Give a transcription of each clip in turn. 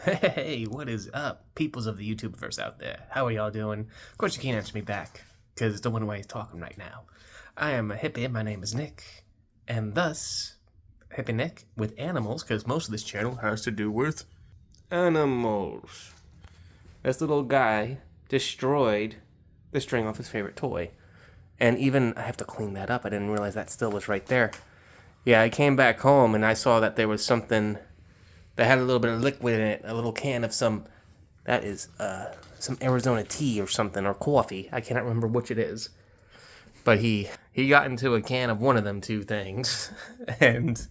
Hey, what is up, peoples of the YouTubeverse out there? How are y'all doing? Of course, you can't answer me back, because it's the one way he's talking right now. I am a hippie, my name is Nick, and thus, Hippie Nick with animals, because most of this channel has to do with animals. This little guy destroyed the string off his favorite toy. And even, I have to clean that up, I didn't realize that still was right there. Yeah, I came back home and I saw that there was something that had a little bit of liquid in it, a little can of some Arizona tea or something, or coffee. I cannot remember which it is. But he got into a can of one of them two things, and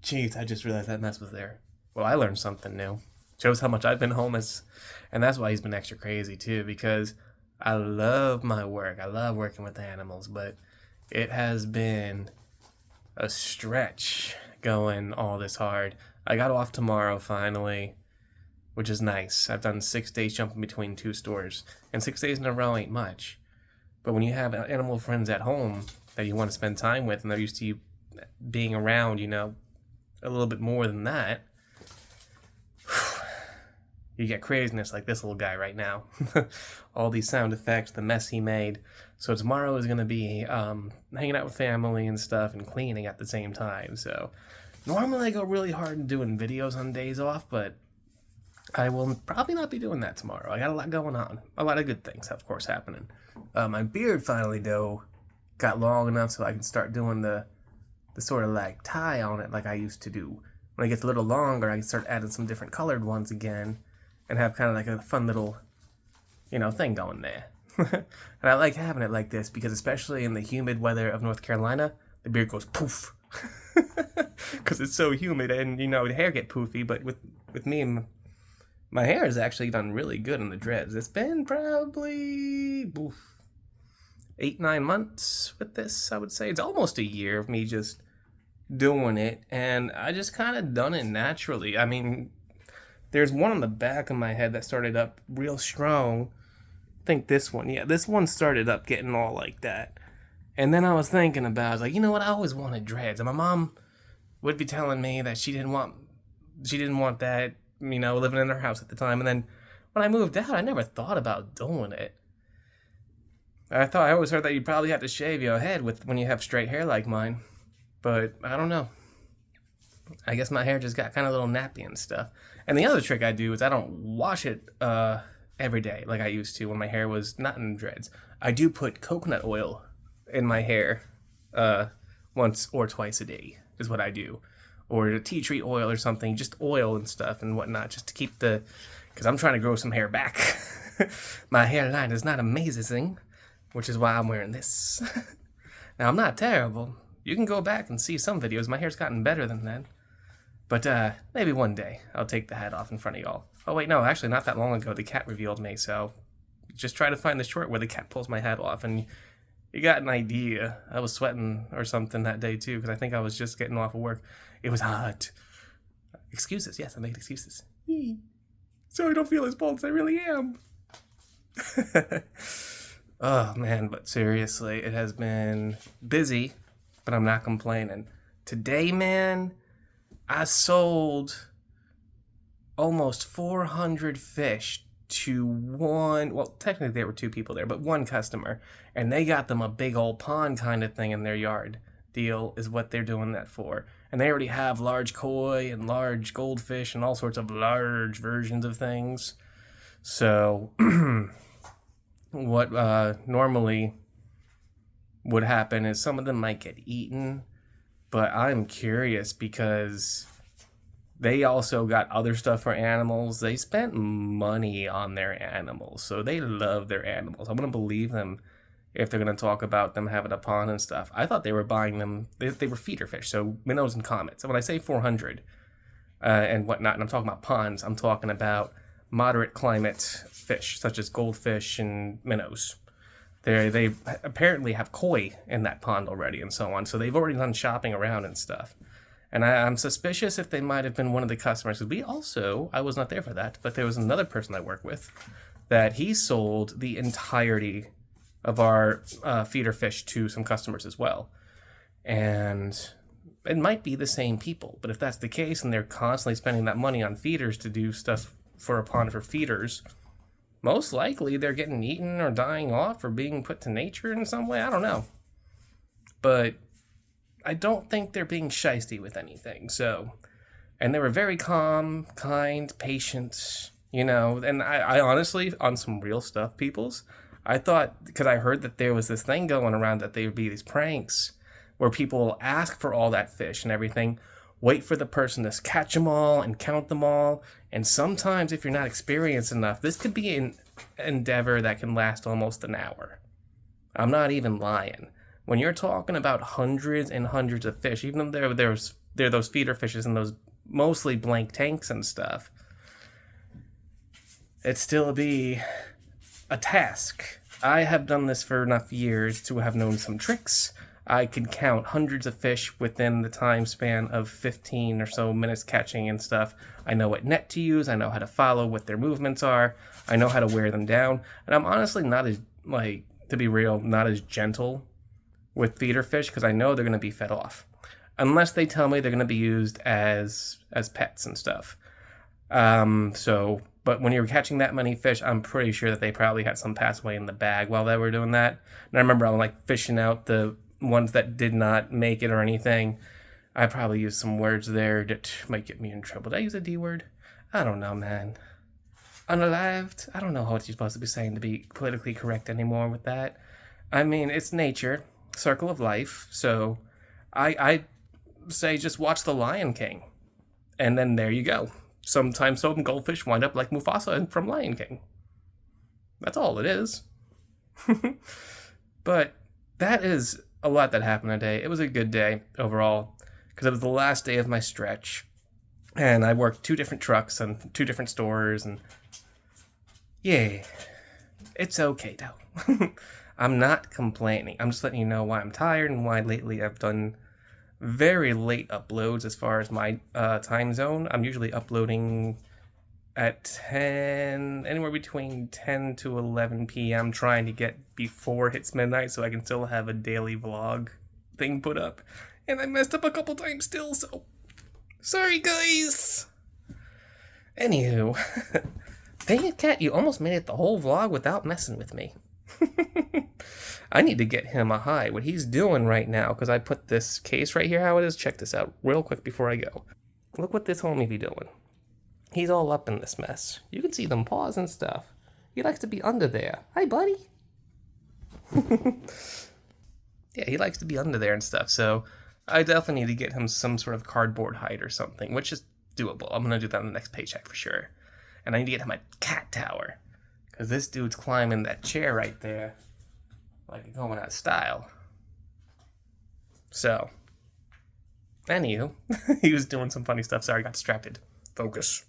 jeez, I just realized that mess was there. Well, I learned something new. Shows how much I've been home, and that's why he's been extra crazy too, because I love my work. I love working with animals, but it has been a stretch going all this hard. I got off tomorrow finally, which is nice. I've done 6 days jumping between 2 stores, and 6 days in a row ain't much. But when you have animal friends at home that you want to spend time with, and they're used to you being around, a little bit more than that, you get craziness like this little guy right now. All these sound effects, the mess he made. So tomorrow is going to be hanging out with family and stuff and cleaning at the same time. So normally I go really hard in doing videos on days off, but I will probably not be doing that tomorrow. I got a lot going on. A lot of good things, of course, happening. My beard finally, though, got long enough so I can start doing the sort of like tie on it like I used to do. When it gets a little longer, I can start adding some different colored ones again and have kind of like a fun little, thing going there. And I like having it like this because especially in the humid weather of North Carolina, the beard goes poof. Because it's so humid and, the hair get poofy. But with me, my hair has actually done really good in the dreads. It's been probably 8-9 months with this, I would say. It's almost a year of me just doing it. And I just kind of done it naturally. I mean, there's one on the back of my head that started up real strong. I think this one. Yeah, this one started up getting all like that. And then I was thinking about, I was like, you know what? I always wanted dreads. And my mom would be telling me that she didn't want that, living in her house at the time. And then when I moved out, I never thought about doing it. I always heard that you probably have to shave your head when you have straight hair like mine. But I don't know. I guess my hair just got kind of a little nappy and stuff. And the other trick I do is I don't wash it every day like I used to when my hair was not in dreads. I do put coconut oil in my hair once or twice a day is what I do. Or a tea tree oil or something, just oil and stuff and whatnot, just to keep because I'm trying to grow some hair back. My hairline is not amazing, which is why I'm wearing this. Now, I'm not terrible. You can go back and see some videos. My hair's gotten better than that. But maybe one day I'll take the hat off in front of y'all. Oh, wait, no, actually, not that long ago, the cat revealed me, so just try to find the short where the cat pulls my hat off, and you got an idea. I was sweating or something that day, too, because I think I was just getting off of work. It was hot. Excuses. Yes, I'm making excuses. So I don't feel as bald as I really am. Oh, man, but seriously, it has been busy, but I'm not complaining. Today, man, I sold almost 400 fish to one, well, technically there were 2 people there, but one customer, and they got them a big old pond kind of thing in their yard. Deal is what they're doing that for. And they already have large koi and large goldfish and all sorts of large versions of things. So what normally would happen is some of them might get eaten, but I'm curious because they also got other stuff for animals. They spent money on their animals, so they love their animals. I wouldn't believe them if they're going to talk about them having a pond and stuff. I thought they were buying them, they were feeder fish, so minnows and comets. So when I say 400 and whatnot, and I'm talking about ponds, I'm talking about moderate climate fish, such as goldfish and minnows. They apparently have koi in that pond already and so on, so they've already done shopping around and stuff. And I'm suspicious if they might have been one of the customers. I was not there for that, but there was another person I work with that he sold the entirety of our feeder fish to some customers as well. And It might be the same people, but if that's the case and they're constantly spending that money on feeders to do stuff for a pond for feeders, most likely they're getting eaten or dying off or being put to nature in some way. I don't know. But I don't think they're being shisty with anything. So, and they were very calm, kind, patient, and I honestly, on some real stuff, peoples, I thought, because I heard that there was this thing going around that there would be these pranks where people will ask for all that fish and everything, wait for the person to catch them all and count them all, and sometimes if you're not experienced enough, this could be an endeavor that can last almost an hour. I'm not even lying. When you're talking about hundreds and hundreds of fish, even though they're those feeder fishes and those mostly blank tanks and stuff, it'd still be a task. I have done this for enough years to have known some tricks. I could count hundreds of fish within the time span of 15 or so minutes catching and stuff. I know what net to use. I know how to follow what their movements are. I know how to wear them down. And I'm honestly not as, to be real, not as gentle with feeder fish because I know they're going to be fed off. Unless they tell me they're going to be used as pets and stuff. But when you're catching that many fish, I'm pretty sure that they probably had some pass away in the bag while they were doing that. And I remember I'm fishing out the ones that did not make it or anything. I probably used some words there that might get me in trouble. Did I use a D word? I don't know, man. Unalived? I don't know what you're supposed to be saying to be politically correct anymore with that. I mean, it's nature, circle of life. So I say just watch The Lion King. And then there you go. Sometimes some goldfish wind up like Mufasa from Lion King. That's all it is. But that is a lot that happened today. It was a good day overall because it was the last day of my stretch. And I worked 2 different trucks and 2 different stores. And yeah, it's okay though. I'm not complaining. I'm just letting you know why I'm tired and why lately I've done very late uploads as far as my time zone. I'm usually uploading at anywhere between 10 to 11 p.m. trying to get before it hits midnight so I can still have a daily vlog thing put up. And I messed up a couple times still, so sorry guys. Anywho, dang it, Cat, you almost made it the whole vlog without messing with me. I need to get him a high. What he's doing right now, because I put this case right here how it is. Check this out real quick before I go. Look what this homie be doing. He's all up in this mess. You can see them paws and stuff. He likes to be under there. Hi, buddy. Yeah, he likes to be under there and stuff. So I definitely need to get him some sort of cardboard hide or something, which is doable. I'm going to do that on the next paycheck for sure. And I need to get him a cat tower. Because this dude's climbing that chair right there. Like going out of style. So, anywho, he was doing some funny stuff. Sorry, I got distracted. Focus.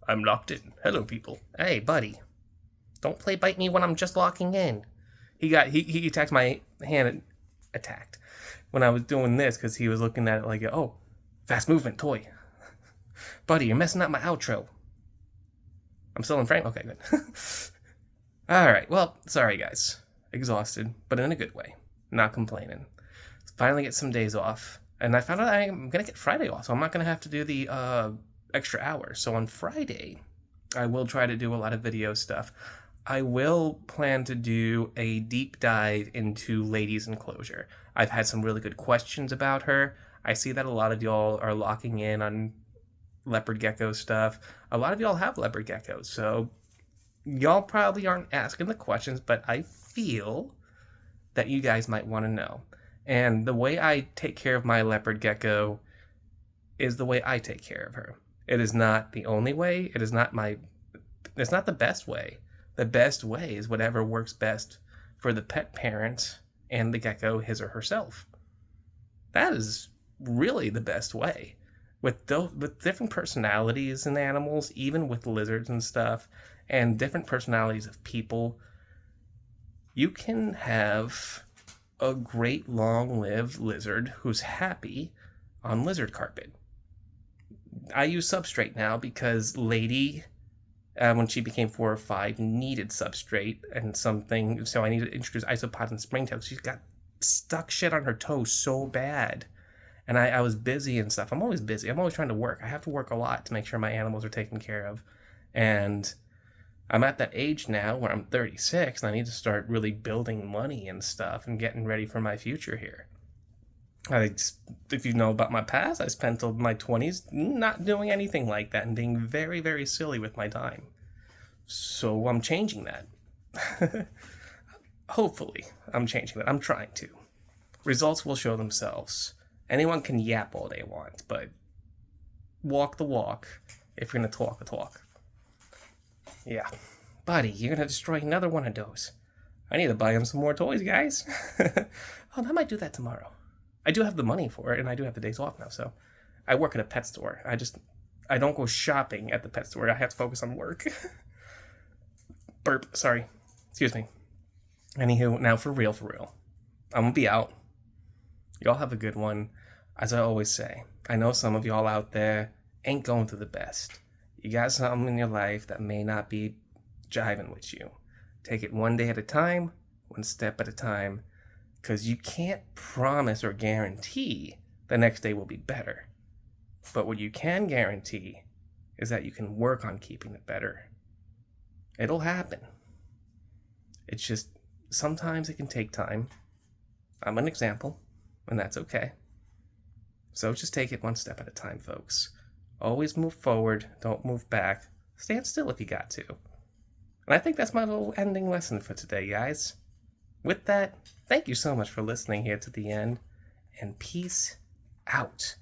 I'm locked in. Hello, people. Hey, buddy. Don't play bite me when I'm just locking in. He attacked my hand. Attacked when I was doing this because he was looking at it like, oh, fast movement toy. Buddy, you're messing up my outro. I'm still in frame? Okay, good. Alright, well, sorry guys. Exhausted, but in a good way. Not complaining. Finally get some days off. And I found out I'm going to get Friday off, so I'm not going to have to do the extra hour. So on Friday, I will try to do a lot of video stuff. I will plan to do a deep dive into Ladies Enclosure. I've had some really good questions about her. I see that a lot of y'all are locking in on leopard gecko stuff. A lot of y'all have leopard geckos, so y'all probably aren't asking the questions, but I feel that you guys might want to know. And the way I take care of my leopard gecko is the way I take care of her. It is not the only way. It's not the best way. The best way is whatever works best for the pet parent and the gecko, his or herself. That is really the best way. With different personalities in animals, even with lizards and stuff, and different personalities of people, you can have a great long-lived lizard who's happy on lizard carpet. I use substrate now because Lady, when she became 4 or 5, needed substrate and something, so I needed to introduce isopods and springtails. She's got stuck shit on her toes so bad. And I was busy and stuff. I'm always busy. I'm always trying to work. I have to work a lot to make sure my animals are taken care of. And I'm at that age now where I'm 36 and I need to start really building money and stuff and getting ready for my future here. If you know about my past, I spent my 20s not doing anything like that and being very, very silly with my time. So I'm changing that. Hopefully, I'm changing that. I'm trying to. Results will show themselves. Anyone can yap all they want, but walk the walk if you're going to talk the talk. Yeah. Buddy, you're going to destroy another one of those. I need to buy him some more toys, guys. Oh, I might do that tomorrow. I do have the money for it, and I do have the days off now, so I work at a pet store. I don't go shopping at the pet store. I have to focus on work. Burp, sorry. Excuse me. Anywho, now for real. I'm gonna be out. Y'all have a good one. As I always say, I know some of y'all out there ain't going through the best. You got something in your life that may not be jiving with you. Take it one day at a time, one step at a time, because you can't promise or guarantee the next day will be better. But what you can guarantee is that you can work on keeping it better. It'll happen. It's just, sometimes it can take time. I'm an example, and that's okay. So just take it one step at a time, folks. Always move forward, don't move back. Stand still if you got to. And I think that's my little ending lesson for today, guys. With that, thank you so much for listening here to the end, and peace out.